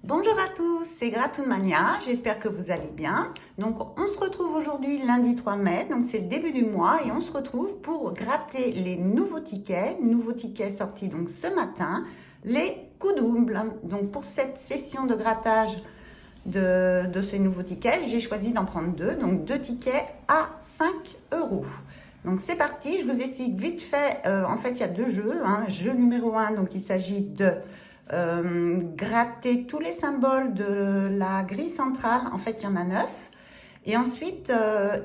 Bonjour à tous, c'est Gratoonmania, j'espère que vous allez bien. Donc on se retrouve aujourd'hui lundi 3 mai, donc c'est le début du mois et on se retrouve pour gratter les nouveaux tickets sortis donc ce matin, les coups doubles. Donc pour cette session de grattage de ces nouveaux tickets, j'ai choisi d'en prendre deux, donc deux tickets à 5 euros. Donc c'est parti, je vous explique vite fait, en fait il y a deux jeux. Jeu numéro 1, donc il s'agit de gratter tous les symboles de la grille centrale, en fait il y en a 9. Et ensuite,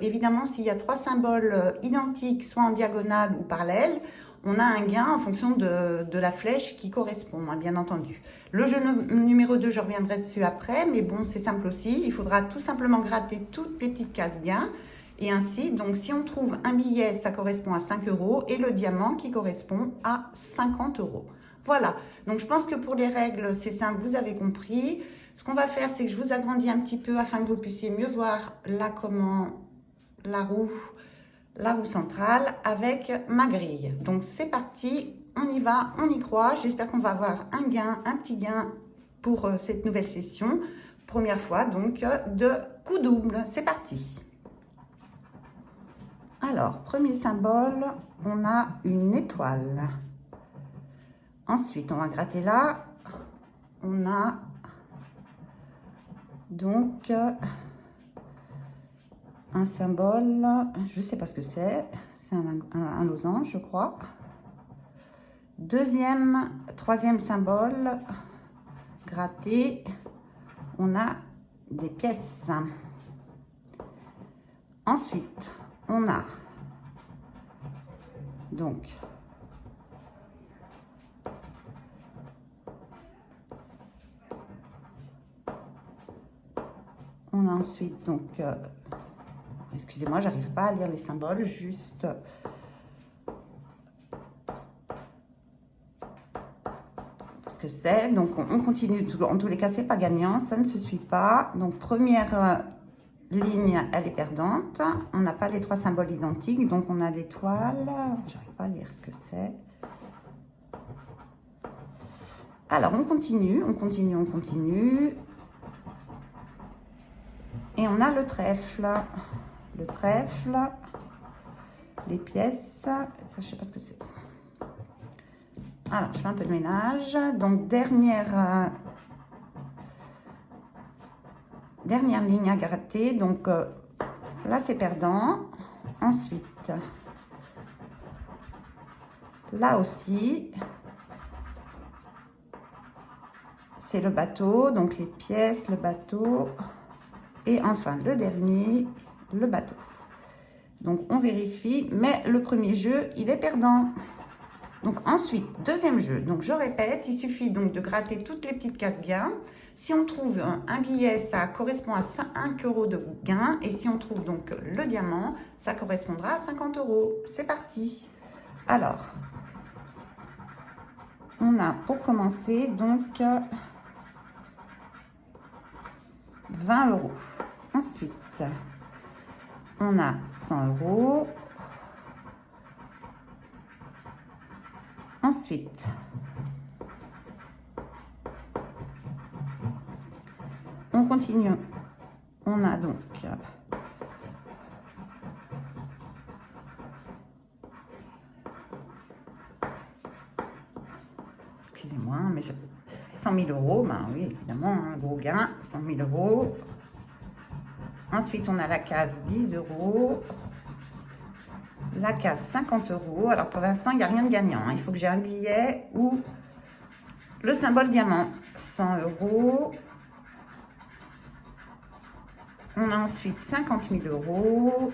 évidemment, s'il y a trois symboles identiques, soit en diagonale ou parallèle, on a un gain en fonction de la flèche qui correspond, bien entendu. Le jeu numéro 2, je reviendrai dessus après, mais bon, c'est simple aussi. Il faudra tout simplement gratter toutes les petites cases gains. Et ainsi, donc si on trouve un billet, ça correspond à 5 euros et le diamant qui correspond à 50 euros. Voilà, donc je pense que pour les règles, c'est simple, vous avez compris. Ce qu'on va faire, c'est que je vous agrandis un petit peu afin que vous puissiez mieux voir là comment la roue centrale avec ma grille. Donc c'est parti, on y va, on y croit. J'espère qu'on va avoir un petit gain pour cette nouvelle session. Première fois donc de coup double, c'est parti. Alors, premier symbole, on a une étoile. Ensuite, on va gratter là. On a donc un symbole, je ne sais pas ce que c'est un losange, je crois. Troisième symbole, gratté, on a des pièces. Ensuite, on a donc ensuite donc excusez-moi, j'arrive pas à lire les symboles, juste parce que c'est donc on continue. En tous les cas, c'est pas gagnant, ça ne se suit pas. Donc première ligne, elle est perdante. On n'a pas les trois symboles identiques, donc on a l'étoile. J'arrive pas à lire ce que c'est. Alors on continue. Et on a le trèfle. Le trèfle, les pièces, ça je sais pas ce que c'est. Alors je fais un peu de ménage. Donc dernière ligne à gratter. Donc là c'est perdant. Ensuite là aussi c'est le bateau, donc les pièces, le bateau. Et enfin, le dernier, le bateau. Donc, on vérifie, mais le premier jeu, il est perdant. Donc, ensuite, deuxième jeu. Donc, je répète, il suffit donc de gratter toutes les petites cases gains. Si on trouve un billet, ça correspond à 5 euros de gain. Et si on trouve donc le diamant, ça correspondra à 50 euros. C'est parti. Alors, on a pour commencer donc 20 euros. Ensuite, on a 100 euros. Ensuite, on continue. On a donc excusez-moi, mais 100 000 euros. Ben oui, évidemment, un gros gain, 100 000 euros. Ensuite, on a la case 10 euros, la case 50 euros. Alors, pour l'instant, il n'y a rien de gagnant. Il faut que j'ai un billet ou le symbole diamant. 100 euros. On a ensuite 50 000 euros,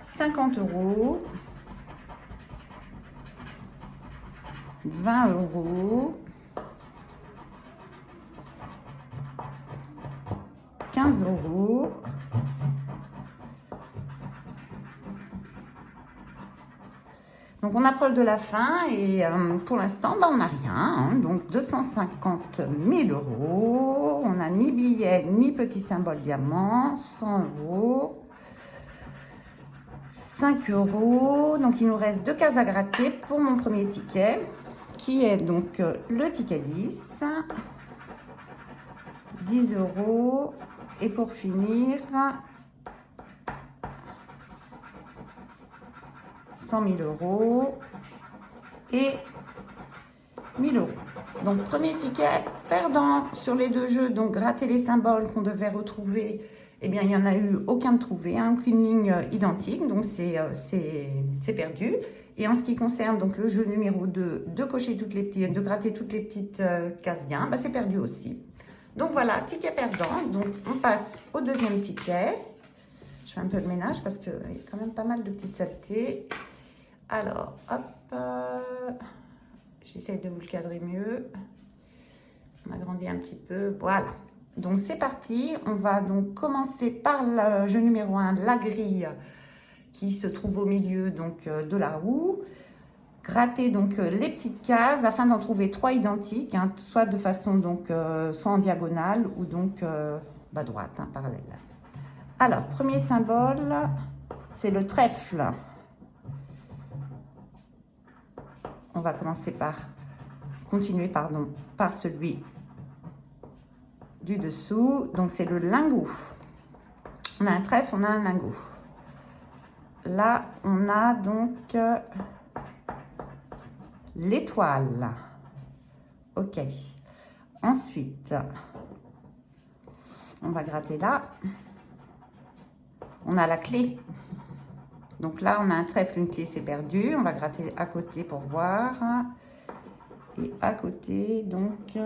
50 euros, 20 euros, 15 euros, donc on approche de la fin et pour l'instant on n'a rien, donc 250 000 euros, on n'a ni billet ni petit symbole diamant, 100 euros, 5 euros, donc il nous reste deux cases à gratter pour mon premier ticket qui est donc le ticket 10, 10 €, et pour finir, 100 000 € et 1000 €. Donc, premier ticket perdant sur les deux jeux. Donc, gratter les symboles qu'on devait retrouver. Eh bien, il n'y en a eu aucun de trouvé, hein, aucune ligne identique. Donc, c'est perdu. Et en ce qui concerne donc le jeu numéro 2, de gratter toutes les petites cases bien, bah, c'est perdu aussi. Donc, voilà, ticket perdant. Donc, on passe au deuxième ticket. Je fais un peu de ménage parce qu'il y a quand même pas mal de petites saletés. Alors, hop, j'essaie de vous le cadrer mieux. On agrandit un petit peu, voilà. Donc, c'est parti. On va donc commencer par le jeu numéro 1, la grille, qui se trouve au milieu donc, de la roue. Gratter donc les petites cases afin d'en trouver 3 identiques, hein, soit de façon donc, soit en diagonale ou donc droite, hein, parallèle. Alors, premier symbole, c'est le trèfle. On va continuer par celui du dessous. Donc, c'est le lingot. On a un trèfle, on a un lingot. Là, on a donc l'étoile. Ok. Ensuite, on va gratter là. On a la clé. Donc là, on a un trèfle, une clé, c'est perdu. On va gratter à côté pour voir. Et à côté, donc,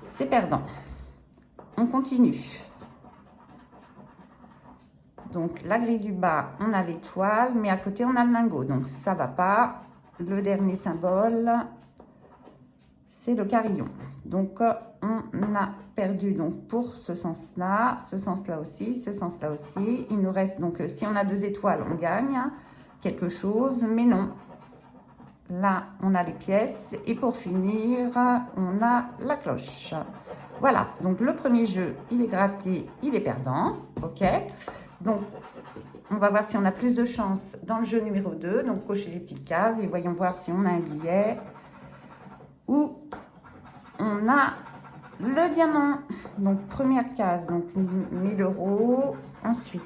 c'est perdant. On continue. Donc, la grille du bas, on a l'étoile, mais à côté, on a le lingot. Donc, ça ne va pas. Le dernier symbole, c'est le carillon. Donc, on a perdu donc pour ce sens-là aussi, ce sens-là aussi. Il nous reste donc, si on a 2 étoiles, on gagne quelque chose, mais non. Là, on a les pièces. Et pour finir, on a la cloche. Voilà, donc le premier jeu, il est gratté, il est perdant. OK. Donc, on va voir si on a plus de chance dans le jeu numéro 2. Donc, cocher les petites cases et voyons voir si on a un billet ou on a le diamant. Donc, première case, donc 1000 €. Ensuite,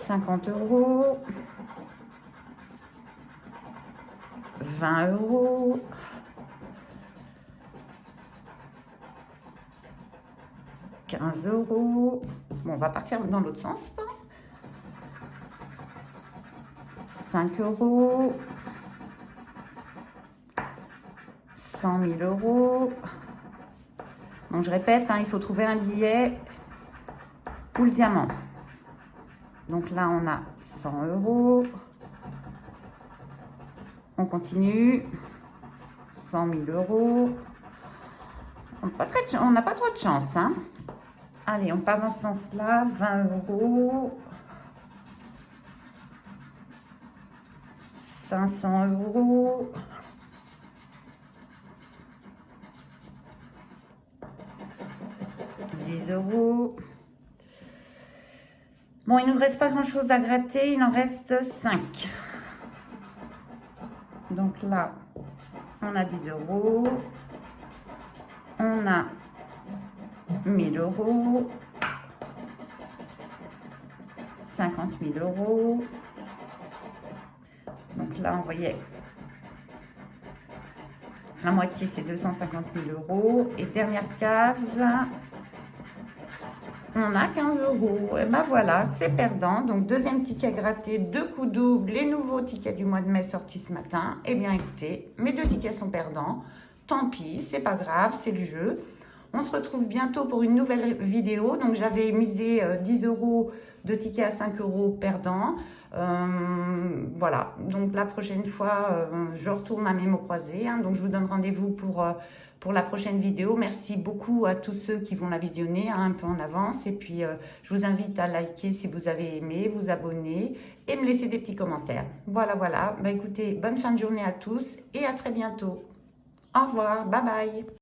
50 €. 20 €. 15 €. Bon, on va partir dans l'autre sens. 5 €. 100 000 €. Donc, je répète, hein, il faut trouver un billet ou le diamant. Donc là, on a 100 €. On continue. 100 000 €. On n'a pas trop de chance, hein. Allez, on part dans ce sens-là. 20 €. 500 €. 10 €. Bon, il ne nous reste pas grand-chose à gratter. Il en reste 5. Donc là, on a 10 €. On a 1000 €. 50 000 €. Donc là, on voyait la moitié, c'est 250 000 €. Et dernière case, on a 15 €. Et ben voilà, c'est perdant. Donc, deuxième ticket gratté, 2 coups doubles, les nouveaux tickets du mois de mai sortis ce matin. Eh bien, écoutez, mes 2 tickets sont perdants. Tant pis, c'est pas grave, c'est le jeu. On se retrouve bientôt pour une nouvelle vidéo. Donc, j'avais misé 10 € de tickets à 5 € perdants. Voilà, donc la prochaine fois, je retourne à mes mots croisés. Hein. Donc, je vous donne rendez-vous pour la prochaine vidéo. Merci beaucoup à tous ceux qui vont la visionner, hein, un peu en avance. Et puis, je vous invite à liker si vous avez aimé, vous abonner et me laisser des petits commentaires. Voilà, voilà. Bah, écoutez, bonne fin de journée à tous et à très bientôt. Au revoir, bye bye.